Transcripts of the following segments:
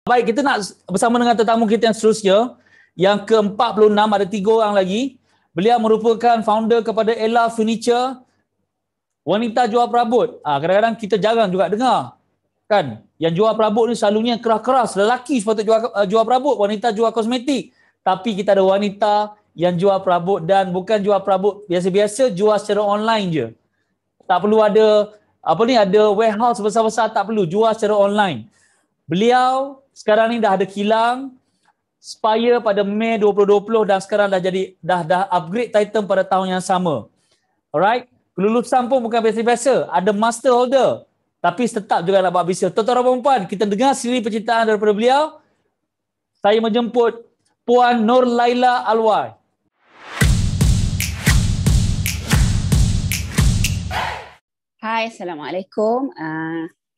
Baik, kita nak bersama dengan tetamu kita yang seterusnya. Yang ke-46, ada 3 orang lagi. Beliau merupakan founder kepada Ella Furniture. Wanita jual perabot. Kadang-kadang kita jarang juga dengar. Kan? Yang jual perabot ni selalunya keras-keras. Lelaki sepatutnya jual perabot. Wanita jual kosmetik. Tapi kita ada wanita yang jual perabot dan bukan jual perabot biasa-biasa, jual secara online je. Tak perlu ada ada warehouse besar-besar, tak perlu, jual secara online. Beliau sekarang ni dah ada kilang Spire pada Mei 2020 dan sekarang dah upgrade Titan pada tahun yang sama. Alright? Kelulusan pun bukan biasa-biasa, ada master holder. Tapi tetap juga nak buat bisnes. Tuan-tuan dan puan-puan, kita dengar siri penceritaan daripada beliau. Saya menjemput Puan Nur Laila Alwar. Hai, Assalamualaikum.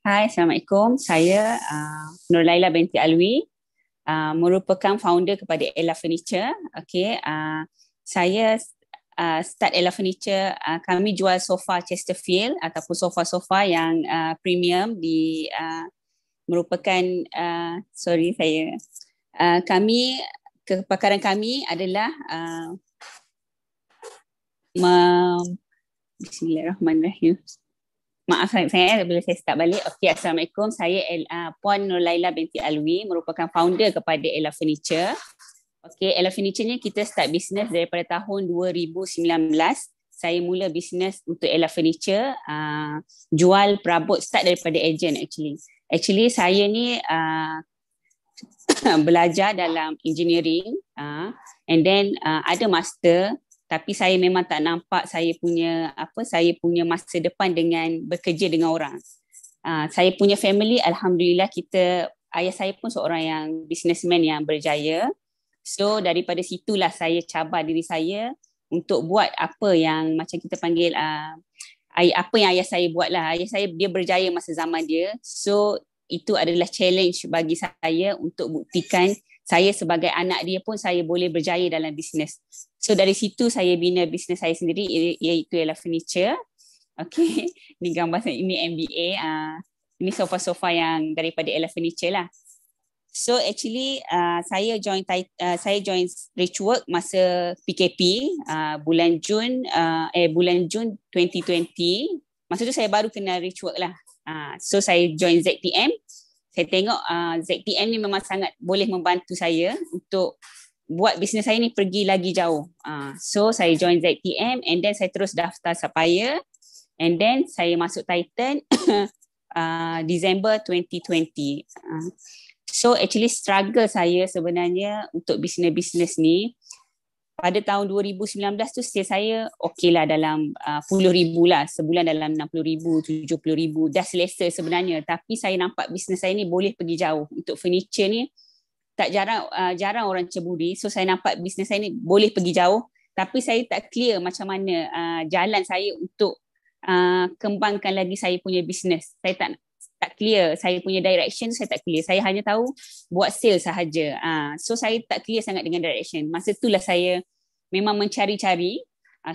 Assalamualaikum. Saya Nur Laila binti Alwi, merupakan founder kepada Ella Furniture. Saya start Ella Furniture. Kami jual sofa Chesterfield ataupun sofa-sofa yang premium merupakan kepakaran kami adalah Bismillahirrahmanirrahim. Maaf saya bila saya start balik. Assalamualaikum. Saya Puan Nur Laila binti Alwi, merupakan founder kepada Ella Furniture. Ella Furniture ni kita start bisnes daripada tahun 2019. Saya mula bisnes untuk Ella Furniture, jual perabot, start daripada agent actually. Actually saya ni belajar dalam engineering, and then ada master. Tapi saya memang tak nampak saya punya masa depan dengan bekerja dengan orang. Saya punya family, alhamdulillah, ayah saya pun seorang yang businessman yang berjaya. So daripada situlah saya cabar diri saya untuk buat apa yang macam kita panggil apa yang ayah saya buat lah. Ayah saya dia berjaya masa zaman dia. So itu adalah challenge bagi saya untuk buktikan saya sebagai anak dia pun saya boleh berjaya dalam bisnes. So dari situ saya bina bisnes saya sendiri, iaitu Ella Furniture. Ni gambar saya, ini MBA. Ini sofa-sofa yang daripada Ella Furniture lah. So actually saya join Richwork masa PKP bulan Jun 2020. Masa tu saya baru kenal Richwork lah. So saya join ZTM. Saya tengok ZTM ni memang sangat boleh membantu saya untuk buat bisnes saya ni pergi lagi jauh. So saya join ZTM and then saya terus daftar Sapphire and then saya masuk Titan Disember 2020. So actually struggle saya sebenarnya untuk bisnes-bisnes ni. Pada tahun 2019 tu saya okey lah dalam puluh ribu lah. Sebulan dalam 60,000, 70,000. Dah selesa sebenarnya. Tapi saya nampak bisnes saya ni boleh pergi jauh. Untuk furniture ni jarang orang ceburi. So saya nampak bisnes saya ni boleh pergi jauh. Tapi saya tak clear macam mana jalan saya untuk kembangkan lagi saya punya bisnes. Saya tak clear. Saya punya direction saya tak clear. Saya hanya tahu buat sale sahaja. So saya tak clear sangat dengan direction. Masa itulah saya memang mencari-cari.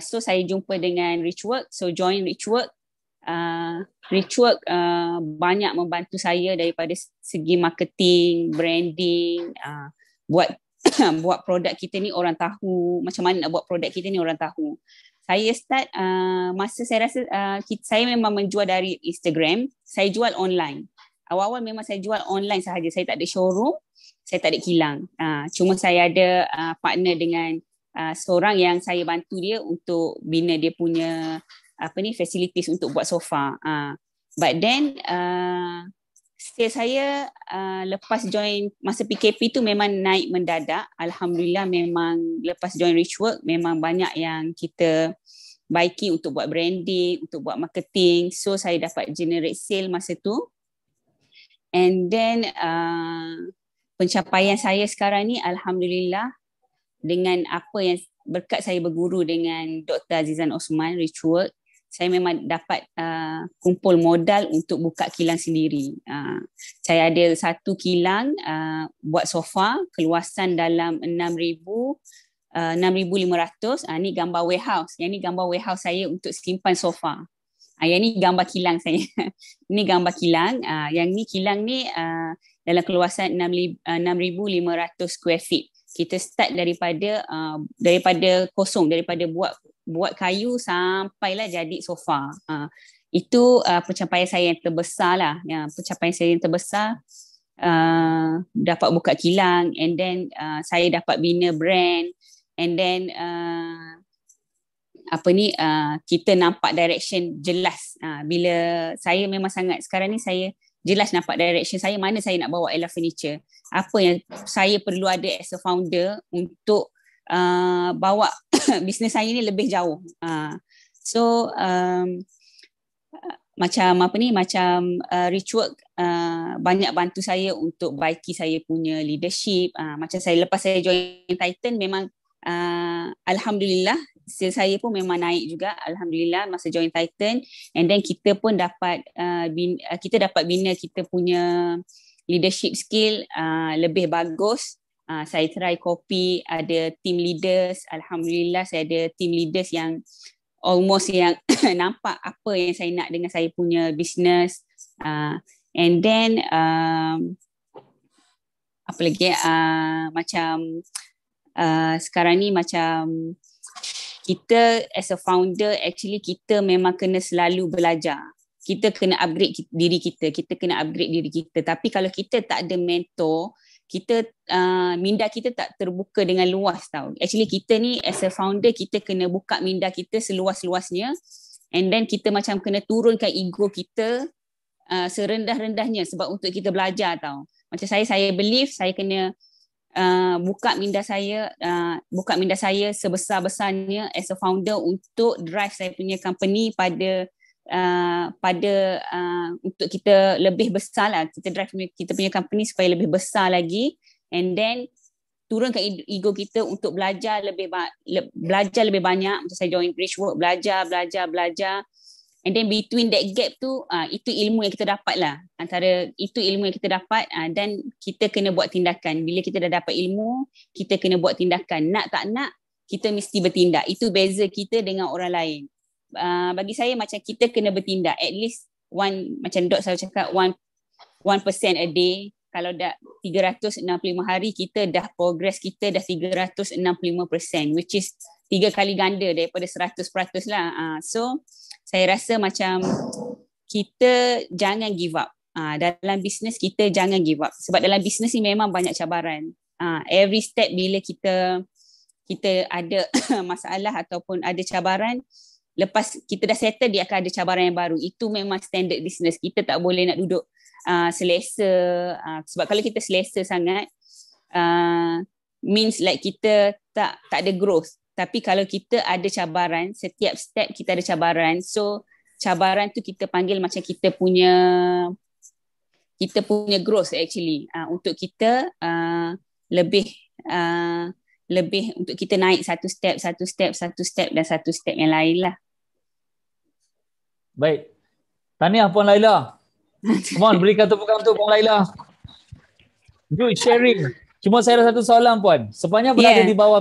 So saya jumpa dengan Richwork. So join Richwork. Richwork banyak membantu saya daripada segi marketing, branding, buat buat produk kita ni orang tahu. Macam mana nak buat produk kita ni orang tahu. Saya start masa saya rasa saya memang menjual dari Instagram. Saya jual online. Awal-awal memang saya jual online sahaja. Saya tak ada showroom, saya tak ada kilang. Cuma saya ada partner dengan seorang yang saya bantu dia untuk bina dia punya facilities untuk buat sofa. But then sales saya lepas join masa PKP tu memang naik mendadak. Alhamdulillah, memang lepas join Richwork memang banyak yang kita baiki untuk buat branding, untuk buat marketing. So saya dapat generate sale masa tu. And then pencapaian saya sekarang ni alhamdulillah dengan apa yang berkat saya berguru dengan Dr. Azizan Osman Richwork, saya memang dapat kumpul modal untuk buka kilang sendiri. Saya ada satu kilang buat sofa, keluasan dalam 6,500. Ni gambar warehouse. Yang ni gambar warehouse saya untuk simpan sofa. Yang ni gambar kilang saya. Ini gambar kilang. Yang ni kilang ni dalam keluasan 6,500 square feet. Kita start daripada kosong, daripada buat kayu sampailah jadi sofa. Itu pencapaian saya yang terbesar lah. Pencapaian saya yang terbesar, dapat buka kilang, and then saya dapat bina brand, and then kita nampak direction jelas. Bila saya memang sangat, sekarang ni saya jelas nampak direction saya, mana saya nak bawa Ella Furniture, apa yang saya perlu ada as a founder untuk bawa bisnes saya ni lebih jauh. Macam Richwork banyak bantu saya untuk baiki saya punya leadership. Macam lepas saya join Titan, memang alhamdulillah sales saya pun memang naik juga, alhamdulillah, masa join Titan. And then kita pun dapat bina kita punya leadership skill lebih bagus. Saya try copy, ada team leaders, alhamdulillah saya ada team leaders yang almost yang nampak apa yang saya nak dengan saya punya business. And then apa lagi, macam sekarang ni macam kita as a founder, actually kita memang kena selalu belajar. Kita kena upgrade diri kita, Tapi kalau kita tak ada mentor, kita minda kita tak terbuka dengan luas tau. Actually kita ni as a founder, kita kena buka minda kita seluas-luasnya, and then kita macam kena turunkan ego kita serendah-rendahnya, sebab untuk kita belajar tau. Macam saya believe saya kena buka minda saya sebesar-besarnya as a founder untuk drive saya punya company pada untuk kita lebih besar lah. Kita drive kita punya company supaya lebih besar lagi, and then turunkan ego kita untuk belajar lebih banyak. Macam saya join Richwork, belajar, and then between that gap tu, itu ilmu yang kita dapat lah. Dan kita kena buat tindakan. Bila kita dah dapat ilmu, kita kena buat tindakan. Nak tak nak, kita mesti bertindak. Itu beza kita dengan orang lain. Bagi saya macam kita kena bertindak. At least macam Dok selalu cakap, 1% a day. Kalau dah 365 hari, kita dah progress, kita dah 365%, which is 3 kali ganda daripada 100% lah. So saya rasa macam kita jangan give up. Dalam bisnes kita jangan give up. Sebab dalam bisnes ni memang banyak cabaran. Every step bila kita ada masalah ataupun ada cabaran, lepas kita dah settle, dia akan ada cabaran yang baru. Itu memang standard bisnes. Kita tak boleh nak duduk selesa. Sebab kalau kita selesa sangat, means like kita tak ada growth. Tapi kalau kita ada cabaran, setiap step kita ada cabaran. So cabaran tu kita panggil macam kita punya growth actually. Untuk kita lebih untuk kita naik satu step dan satu step yang lain lah. Baik. Tahniah Puan Laila. Come on, berikan tepukan untuk Puan Laila. Good sharing. Cuma saya ada satu soalan Puan. Sepanjang berada di bawah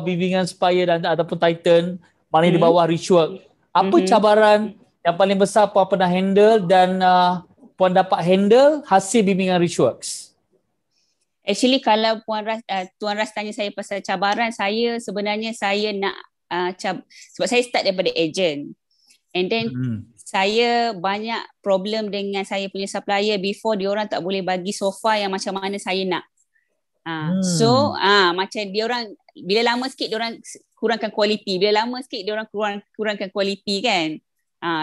bimbingan Spire dan ataupun Titan, paling di bawah Richwork, apa cabaran yang paling besar Puan pernah handle dan Puan dapat handle hasil bimbingan Richworks? Actually kalau Tuan Ras tanya saya pasal cabaran, saya sebenarnya saya nak sebab saya start daripada agent, and then saya banyak problem dengan saya punya supplier before diorang tak boleh bagi sofa yang macam mana saya nak. So macam diorang bila lama sikit diorang kurangkan kualiti, bila lama sikit diorang kurangkan kualiti kan.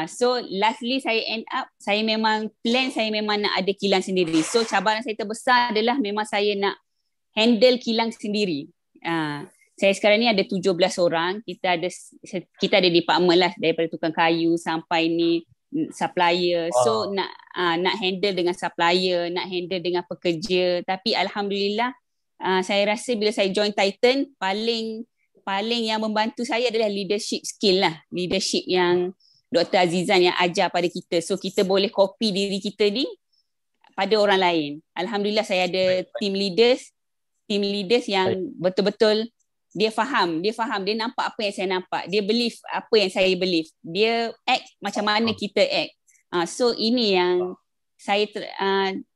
So lastly saya end up, saya memang nak ada kilang sendiri. So cabaran saya terbesar adalah memang saya nak handle kilang sendiri. Saya sekarang ni ada 17 orang. Kita ada department lah, daripada tukang kayu sampai ni supplier. So nak handle dengan supplier, nak handle dengan pekerja. Tapi alhamdulillah, saya rasa bila saya join Titan, paling yang membantu saya adalah leadership skill lah. Leadership yang Dr. Azizan yang ajar pada kita. So kita boleh copy diri kita ni pada orang lain. Alhamdulillah saya ada team leaders yang betul-betul dia faham, dia nampak apa yang saya nampak, dia believe apa yang saya believe, dia act macam mana kita act. So ini yang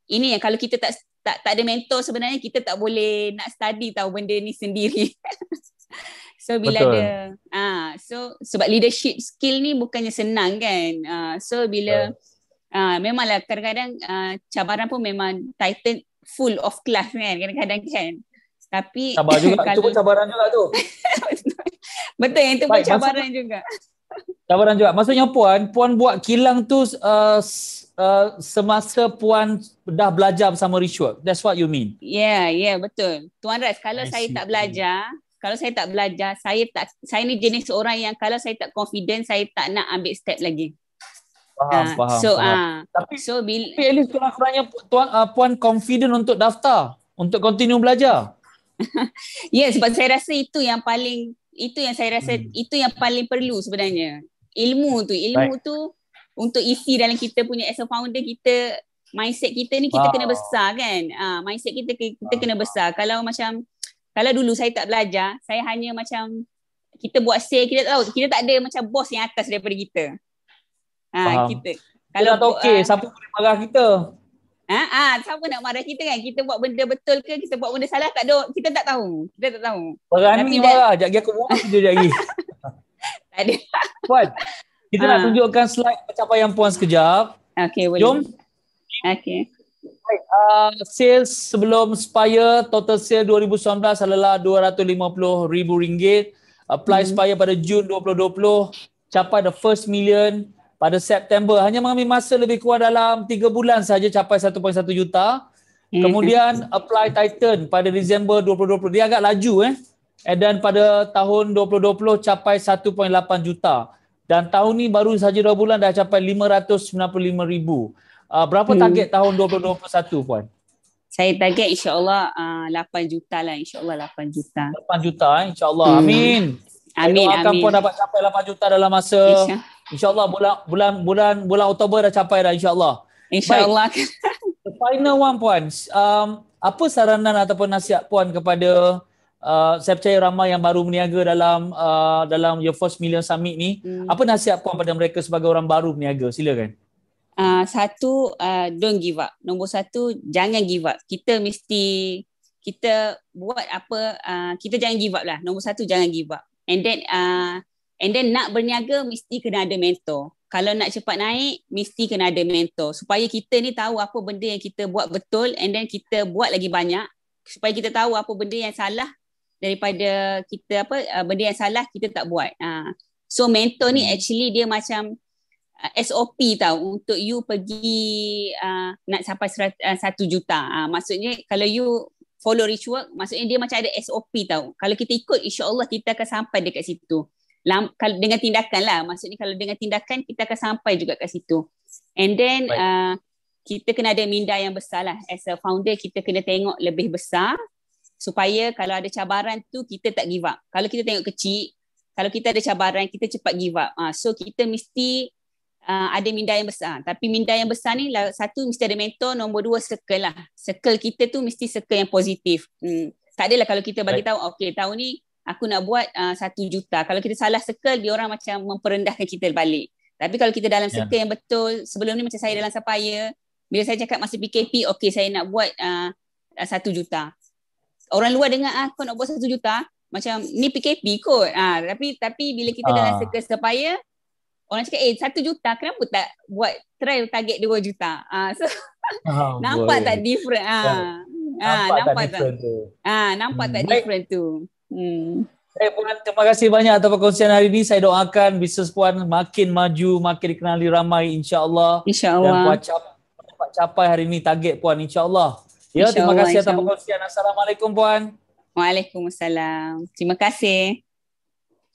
ini yang kalau kita tak ada mentor, sebenarnya kita tak boleh nak study tahu benda ni sendiri. So bila Betul. sebab leadership skill ni bukannya senang kan. So bila memanglah kadang-kadang cabaran pun memang Titan full of class kan kadang-kadang kan. Tapi sabar juga, itu pun cabaran juga tu. Betul, yang itu pun cabaran juga. Cabaran juga. Maksudnya Puan buat kilang tu semasa Puan dah belajar bersama Richwork. That's what you mean? Yeah, betul. Tuan Ras, kalau saya tak belajar, saya ni jenis orang yang kalau saya tak confident, saya tak nak ambil step lagi. Faham. Tapi at least kurang-kurangnya Puan confident untuk daftar, untuk continue belajar. Ya, sebab saya rasa itu yang paling perlu sebenarnya. Ilmu tu untuk isi dalam kita punya as a founder kita, mindset kita ni kita kena besar kan. Mindset kita kena besar. Kalau dulu saya tak belajar, saya hanya macam kita buat sale, kita tak ada macam bos yang atas daripada kita. Kita kalau tak okey, siapa boleh marah kita? Siapa nak marah kita kan? Kita buat benda betul ke kita buat benda salah, kita tak tahu. Berani marah, jap lagi aku buat video lagi. Tak ada. Puan, kita nak tunjukkan slide pencapaian Puan sekejap. Okey, boleh. Jom. Okey. Baik, sales sebelum Spire, total sale 2019 adalah RM250,000. Apply Spire pada Jun 2020, capai the first million pada September. Hanya mengambil masa lebih kurang dalam 3 bulan sahaja capai 1.1 juta. Kemudian apply Titan pada Disember 2020. Dia agak laju dan pada tahun 2020 capai 1.8 juta. Dan tahun ni baru sahaja 2 bulan dah capai 595,000. Berapa target tahun 2021 Puan? Saya target insya-Allah 8 juta lah, insya-Allah 8 juta. 8 juta insya-Allah. Amin. Amin. Doakan Puan dapat capai 8 juta dalam masa insya-Allah bulan Oktober dah capai dah insya-Allah. Insya-Allah. The final one Puan, apa saranan ataupun nasihat Puan kepada saya percaya ramai yang baru berniaga dalam Your First Million Summit ni. Apa nasihat Puan pada mereka sebagai orang baru berniaga? Silakan. Satu, don't give up. Nombor satu, jangan give up. Kita buat apa, kita jangan give up lah. Nombor satu, jangan give up. And then nak berniaga mesti kena ada mentor. Kalau nak cepat naik, mesti kena ada mentor. Supaya kita ni tahu apa benda yang kita buat betul, and then kita buat lagi banyak. Supaya kita tahu apa benda yang salah daripada kita, benda yang salah kita tak buat. So mentor ni actually dia macam SOP tau, untuk you pergi nak sampai 1 juta. Maksudnya kalau you follow Richwork, maksudnya dia macam ada SOP tau. Kalau kita ikut, insya-Allah kita akan sampai dekat situ. Kalau dengan tindakan lah, maksudnya kalau dengan tindakan kita akan sampai juga kat situ. And then kita kena ada minda yang besar lah. As a founder, kita kena tengok lebih besar supaya kalau ada cabaran tu kita tak give up. Kalau kita tengok kecil, kalau kita ada cabaran, kita cepat give up. So kita mesti ada minda yang besar. Tapi minda yang besar ni, satu mesti ada mentor, nombor dua circle lah. Circle kita tu mesti circle yang positif. Tak adalah kalau kita bagi tahu, okay tahun ni aku nak buat 1 juta. Kalau kita salah circle, dia orang macam memperendahkan kita balik. Tapi kalau kita dalam circle yang betul, sebelum ni macam saya dalam Sapphire, bila saya cakap masa PKP, okay saya nak buat 1 juta. Orang luar dengar, kau nak buat 1 juta, macam ni PKP kot. Tapi bila kita dalam circle Sapphire, orang cakap 1 juta, kenapa tak buat try target 2 juta? So nampak tak different? Nampak tak different tu. Puan, terima kasih banyak atas perkongsian hari ini. Saya doakan bisnes Puan makin maju, makin dikenali ramai insya-Allah. Dan Puan capai hari ini target Puan insya-Allah. Ya, terima kasih atas perkongsian. Assalamualaikum Puan. Waalaikumsalam. Terima kasih.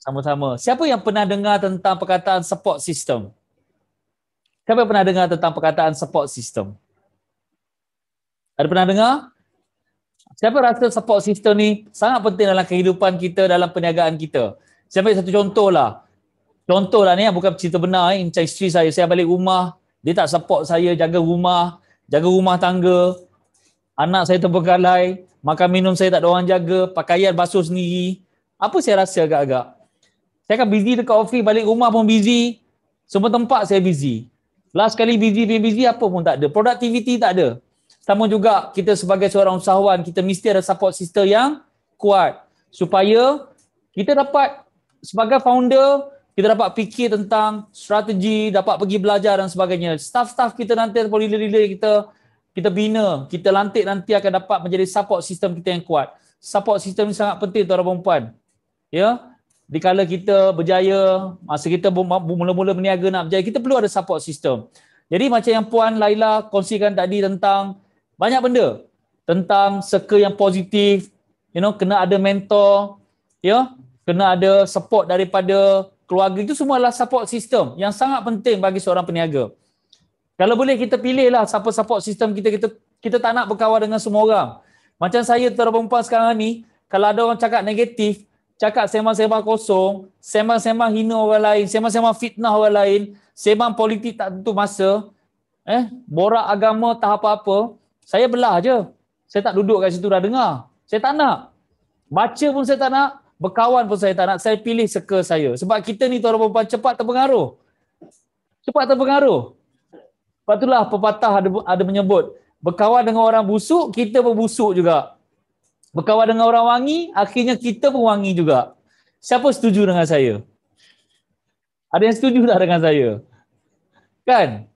Sama-sama. Siapa yang pernah dengar tentang perkataan support system? Siapa yang pernah dengar tentang perkataan support system? Ada pernah dengar? Siapa rasa support system ni sangat penting dalam kehidupan kita, dalam perniagaan kita? Saya ambil satu contoh lah. Contoh lah ni, bukan cerita benar. Macam isteri saya balik rumah, dia tak support saya jaga rumah tangga. Anak saya terbengkalai, makan minum saya tak ada orang jaga, pakaian basuh sendiri. Apa saya rasa agak-agak? Saya akan busy dekat office, balik rumah pun busy. Semua tempat saya busy. Last kali busy apa pun tak ada. Productivity tak ada. Sama juga kita sebagai seorang usahawan, kita mesti ada support system yang kuat supaya kita dapat sebagai founder, kita dapat fikir tentang strategi, dapat pergi belajar dan sebagainya. Staff-staff kita nanti ataupun leader-leader kita bina, kita lantik nanti akan dapat menjadi support system kita yang kuat. Support system ni sangat penting tuan-tuan dan puan. Ya, dikala kita berjaya, masa kita mula-mula berniaga nak berjaya, kita perlu ada support system. Jadi macam yang Puan Laila kongsikan tadi tentang banyak benda, tentang circle yang positif, kena ada mentor, kena ada support daripada keluarga, itu semua adalah support system yang sangat penting bagi seorang peniaga. Kalau boleh kita pilihlah siapa support system kita tak nak berkawan dengan semua orang. Macam saya perempuan sekarang ni, kalau ada orang cakap negatif, cakap sembang-sembang kosong, sembang-sembang hina orang lain, sembang-sembang fitnah orang lain, sembang politik tak tentu masa, borak agama tak apa-apa, saya belah je. Saya tak duduk kat situ dah dengar. Saya tak nak. Baca pun saya tak nak, berkawan pun saya tak nak. Saya pilih circle saya. Sebab kita ni tuan-tuan perempuan cepat terpengaruh. Cepat terpengaruh. Sebab itulah pepatah ada menyebut, berkawan dengan orang busuk, kita pun busuk juga. Berkawan dengan orang wangi, akhirnya kita pun wangi juga. Siapa setuju dengan saya? Ada yang setuju tak dengan saya? Kan?